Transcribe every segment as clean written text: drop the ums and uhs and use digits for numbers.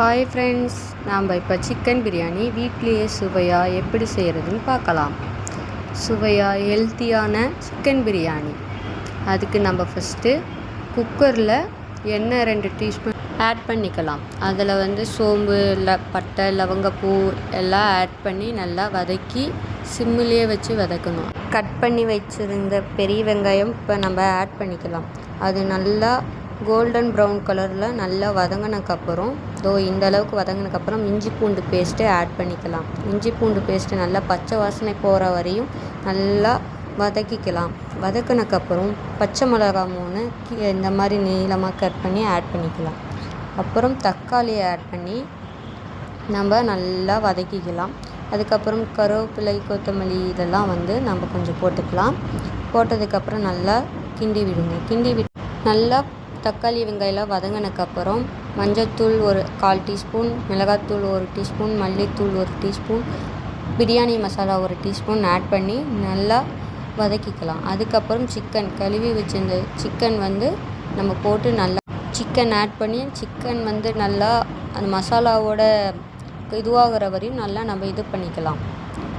Hi friends, நாம் இப்போ chicken biryani வீட்லேயே சுவையாக எப்படி செய்கிறதுன்னு பார்க்கலாம். சுவையாக ஹெல்த்தியான சிக்கன் பிரியாணி. அதுக்கு நம்ம ஃபஸ்ட்டு குக்கரில் எண்ணெய் 2 டீஸ்பூன் ஆட் பண்ணிக்கலாம். அதில் சோம்பு பட்டை லவங்கப்பூ எல்லாம் ஆட் பண்ணி நல்லா வதக்கி சிம்மிலேயே வச்சு வதக்கணும். கட் பண்ணி வச்சுருந்த பெரிய வெங்காயம் இப்போ நம்ம ஆட் பண்ணிக்கலாம். அது நல்லா கோல்டன் ப்ரௌன் கலரில் நல்லா வதங்கினக்கப்புறம் இந்த அளவுக்கு வதங்கினக்கப்புறம் இஞ்சி பூண்டு பேஸ்ட்டு ஆட் பண்ணிக்கலாம். இஞ்சி பூண்டு பேஸ்ட்டு நல்லா பச்சை வாசனை போகிற வரையும் நல்லா வதக்கிக்கலாம். வதக்கினக்கப்புறம் பச்சை மிளகா 3 இந்த மாதிரி நீளமாக கட் பண்ணி ஆட் பண்ணிக்கலாம். அப்புறம் தக்காளியை ஆட் பண்ணி நம்ம நல்லா வதக்கிக்கலாம். அதுக்கப்புறம் கருவேப்பிலை கொத்தமல்லி இதெல்லாம் நம்ம கொஞ்சம் போட்டுக்கலாம். போட்டதுக்கப்புறம் நல்லா கிண்டி விடுங்க. நல்லா தக்காளி வெங்காயம் வதங்கினக்கப்புறம் மஞ்சள்தூள் ஒரு 1/4 டீஸ்பூன், மிளகாத்தூள் 1 டீஸ்பூன், மல்லித்தூள் 1 teaspoon, biryani masala 1 teaspoon add பண்ணி நல்லா வதக்கிக்கலாம். அதுக்கப்புறம் கழுவி வச்சிருந்த சிக்கன் நம்ம போட்டு நல்லா சிக்கன் ஆட் பண்ணி சிக்கன் நல்லா அந்த மசாலாவோட இதுவாகிற வரையும் நல்லா நம்ம இது பண்ணிக்கலாம்.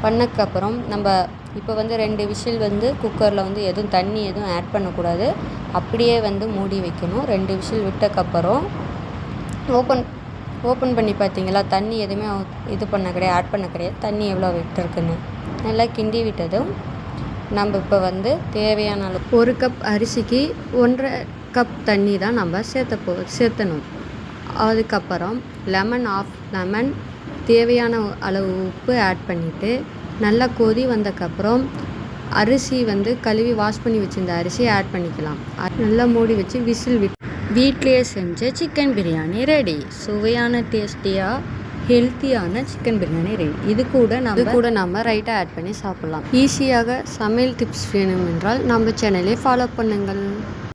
பண்ணக்கப்புறம் நம்ம இப்போ 2 விசில் குக்கரில் எதுவும் தண்ணி எதுவும் ஆட் பண்ணக்கூடாது. அப்படியே மூடி வைக்கணும். 2 விசில் விட்டக்கப்புறம் ஓப்பன் பண்ணி பார்த்தீங்களா, தண்ணி எதுவுமே ஆட் பண்ண கிடையாது. தண்ணி எவ்வளோ விட்டுருக்குன்னு நல்லா கிண்டி விட்டதும் நம்ம இப்போ தேவையான அளவு 1 கப் அரிசிக்கு 1.5 கப் தண்ணி தான் நம்ம சேர்த்தணும். அதுக்கப்புறம் லெமன் தேவையான அளவு உப்பு ஆட் பண்ணிவிட்டு நல்லா கொதி வந்தக்கப்புறம் அரிசி கழுவி வாஷ் பண்ணி வச்சுருந்த அரிசியை ஆட் பண்ணிக்கலாம். நல்லா மூடி வச்சு விசில் வீட்லேயே செஞ்ச சிக்கன் பிரியாணி ரெடி. சுவையான டேஸ்டியாக ஹெல்த்தியான சிக்கன் பிரியாணி ரெடி. இது கூட நம்ம ரைட்டாக ஆட் பண்ணி சாப்பிட்லாம். ஈஸியாக சமையல் டிப்ஸ் வேணும் என்றால் நம்ம சேனலை ஃபாலோ பண்ணுங்கள்.